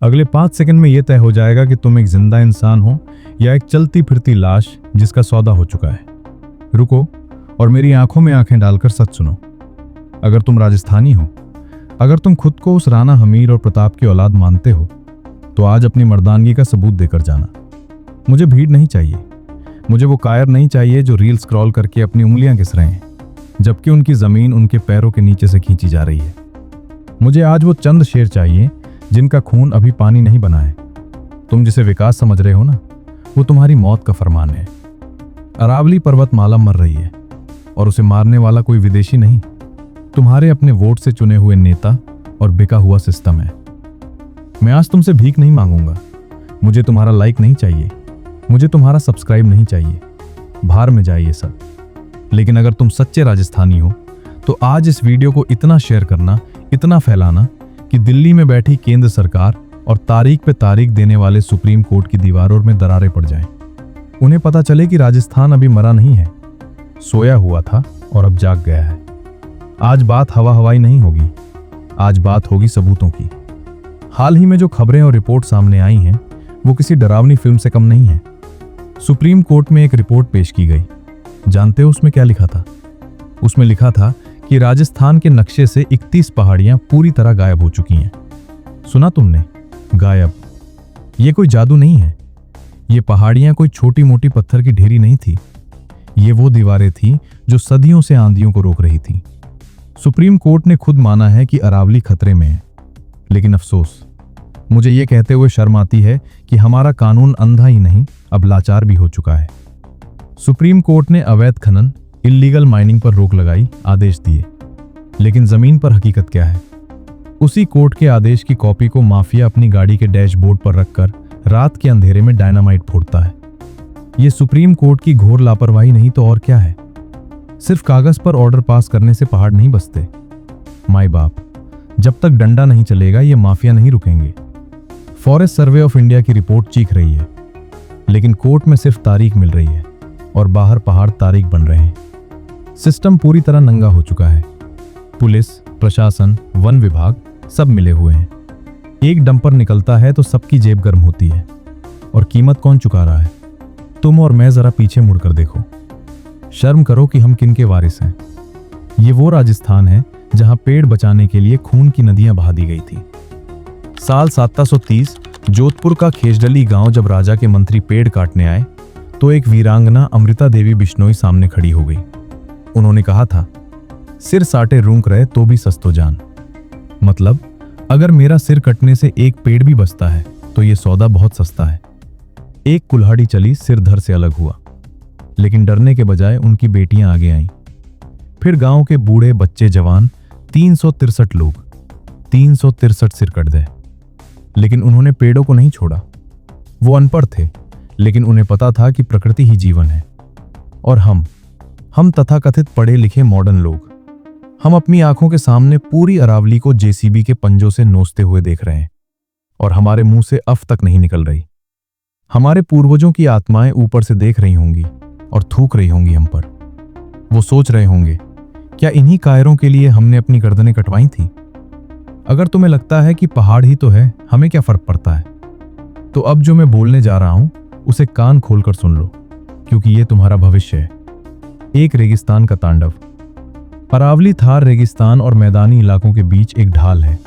अगले 5 सेकंड में यह तय हो जाएगा कि तुम एक जिंदा इंसान हो या एक चलती फिरती लाश जिसका सौदा हो चुका है। रुको और मेरी आंखों में आंखें डालकर सच सुनो। अगर तुम राजस्थानी हो, अगर तुम खुद को उस राणा हमीर और प्रताप की औलाद मानते हो, तो आज अपनी मर्दानगी का सबूत देकर जाना। मुझे भीड़ नहीं चाहिए, मुझे वो कायर नहीं चाहिए जो रील स्क्रॉल करके अपनी उंगलियां घिस रहे हैं जबकि उनकी जमीन उनके पैरों के नीचे से खींची जा रही है। मुझे आज वो चंद शेर चाहिए जिनका खून अभी पानी नहीं बना है। तुम जिसे विकास समझ रहे हो ना, वो तुम्हारी मौत का फरमान है। अरावली पर्वतमाला मर रही है और उसे मारने वाला कोई विदेशी नहीं, तुम्हारे अपने वोट से चुने हुए नेता और बिका हुआ सिस्टम है। मैं आज तुमसे भीख नहीं मांगूंगा। मुझे तुम्हारा लाइक नहीं चाहिए, मुझे तुम्हारा सब्सक्राइब नहीं चाहिए। बाहर में जाइए सब। लेकिन अगर तुम सच्चे राजस्थानी हो तो आज इस वीडियो को इतना शेयर करना, इतना फैलाना कि दिल्ली में बैठी केंद्र सरकार और तारीख पे तारीख देने वाले सुप्रीम कोर्ट की दीवारों में दरारें पड़ जाएं। उन्हें पता चले कि राजस्थान अभी मरा नहीं है, सोया हुआ था और अब जाग गया है। आज बात हवा हवाई नहीं होगी, आज बात होगी सबूतों की। हाल ही में जो खबरें और रिपोर्ट सामने आई हैं वो किसी डरावनी फिल्म से कम नहीं है। सुप्रीम कोर्ट में एक रिपोर्ट पेश की गई। जानते हो उसमें क्या लिखा था? उसमें लिखा था कि राजस्थान के नक्शे से 31 पहाड़ियां पूरी तरह गायब हो चुकी हैं। सुना तुमने? गायब। ये कोई जादू नहीं है। ये पहाड़ियां कोई छोटी मोटी पत्थर की ढेरी नहीं थी। ये वो दीवारें थी जो सदियों से आंधियों को रोक रही थी। सुप्रीम कोर्ट ने खुद माना है कि अरावली खतरे में है। लेकिन अफसोस, मुझे ये कहते हुए शर्म आती है कि हमारा कानून अंधा ही नहीं, अब लाचार भी हो चुका है। सुप्रीम कोर्ट ने अवैध खनन, इल्लीगल माइनिंग पर रोक लगाई, आदेश दिए। लेकिन जमीन पर हकीकत क्या है? उसी कोर्ट के आदेश की कॉपी को माफिया अपनी गाड़ी के डैशबोर्ड पर रखकर रात के अंधेरे में डायनामाइट फोड़ता है। यह सुप्रीम कोर्ट की घोर लापरवाही नहीं तो और क्या है? सिर्फ कागज पर ऑर्डर पास करने से पहाड़ नहीं बसते। माई बाप, जब तक डंडा नहीं चलेगा ये माफिया नहीं रुकेंगे। फॉरेस्ट सर्वे ऑफ इंडिया की रिपोर्ट चीख रही है, लेकिन कोर्ट में सिर्फ तारीख मिल रही है और बाहर पहाड़ तारीख बन रहे हैं। सिस्टम पूरी तरह नंगा हो चुका है। पुलिस, प्रशासन, वन विभाग सब मिले हुए हैं। एक डंपर निकलता है तो सबकी जेब गर्म होती है। और कीमत कौन चुका रहा है? तुम और मैं जरा पीछे मुड़कर देखो। शर्म करो कि हम किन के वारिस हैं। ये वो राजस्थान है जहां पेड़ बचाने के लिए खून की नदियां बहा दी गई थी। साल 1730 जोधपुर का खेजडली गांव जब राजा के मंत्री पेड़ काटने आए तो एक वीरांगना अमृता देवी बिश्नोई सामने खड़ी हो गई। उन्होंने कहा था, सिर साटे रूंक रहे तो भी सस्तो जान। मतलब, अगर मेरा सिर कटने से एक पेड़ भी बचता है तो ये सौदा बहुत सस्ता है। एक कुल्हाड़ी चली, सिर धड़ से अलग हुआ। लेकिन डरने के बजाय उनकी बेटियां आगे आईं। फिर गांव के बूढ़े, बच्चे, जवान, 363 लोग, 363 सिर कट गए। लेकिन उन्होंने पेड़ों को नहीं छोड़ा। वो अनपढ़ थे, लेकिन उन्हें पता था कि प्रकृति ही जीवन है। और हम तथाकथित पढ़े लिखे मॉडर्न लोग, हम अपनी आंखों के सामने पूरी अरावली को जेसीबी के पंजों से नोचते हुए देख रहे हैं और हमारे मुंह से अफ तक नहीं निकल रही। हमारे पूर्वजों की आत्माएं ऊपर से देख रही होंगी और थूक रही होंगी हम पर। वो सोच रहे होंगे, क्या इन्हीं कायरों के लिए हमने अपनी गर्दनें कटवाई थी? अगर तुम्हें लगता है कि पहाड़ ही तो है, हमें क्या फर्क पड़ता है, तो अब जो मैं बोलने जा रहा हूं उसे कान खोलकर सुन लो, क्योंकि ये तुम्हारा भविष्य है। एक रेगिस्तान का तांडव। अरावली थार रेगिस्तान और मैदानी इलाकों के बीच एक ढाल है।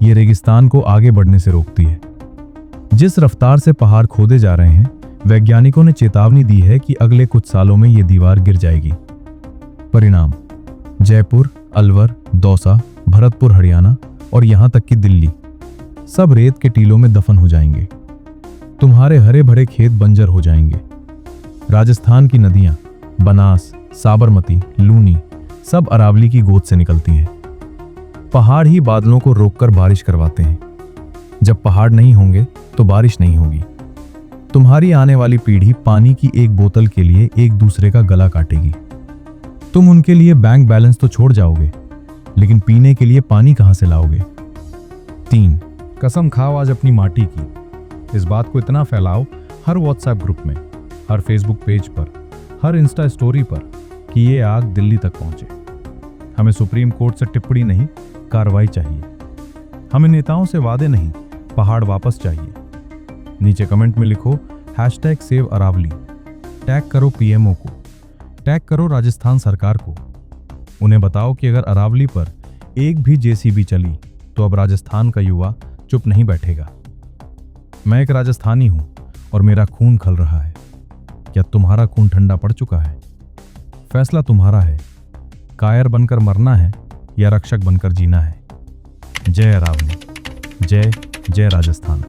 ये रेगिस्तान को आगे बढ़ने से रोकती है। जिस रफ्तार से पहाड़ खोदे जा रहे हैं, वैज्ञानिकों ने चेतावनी दी है कि अगले कुछ सालों में ये दीवार गिर जाएगी। परिणाम, जयपुर, अलवर, दौसा, भरतपुर हरियाणा और यहां तक कि दिल्ली सब रेत के टीलों में दफन हो जाएंगे। तुम्हारे हरे भरे खेत बंजर हो जाएंगे। राजस्थान की नदियां बनास, साबरमती, लूनी सब अरावली की गोद से निकलती हैं। पहाड़ ही बादलों को रोककर बारिश करवाते हैं। जब पहाड़ नहीं होंगे तो बारिश नहीं होगी। तुम्हारी आने वाली पीढ़ी पानी की एक बोतल के लिए एक दूसरे का गला काटेगी। तुम उनके लिए बैंक बैलेंस तो छोड़ जाओगे, लेकिन पीने के लिए पानी कहां से लाओगे? 3, कसम खाओ आज अपनी माटी की। इस बात को इतना फैलाओ हर व्हाट्सएप ग्रुप में, हर फेसबुक पेज पर, हर इंस्टा स्टोरी पर कि ये आग दिल्ली तक पहुंचे। हमें सुप्रीम कोर्ट से टिप्पणी नहीं, कार्रवाई चाहिए। हमें नेताओं से वादे नहीं, पहाड़ वापस चाहिए। नीचे कमेंट में लिखो #सेव अरावली, टैग करो पीएमओ को, टैग करो राजस्थान सरकार को। उन्हें बताओ कि अगर अरावली पर एक भी जेसीबी चली तो अब राजस्थान का युवा चुप नहीं बैठेगा। मैं एक राजस्थानी हूं और मेरा खून खल रहा है। क्या तुम्हारा खून ठंडा पड़ चुका है? फैसला तुम्हारा है। कायर बनकर मरना है या रक्षक बनकर जीना है। जय अरावली, जय जय राजस्थान।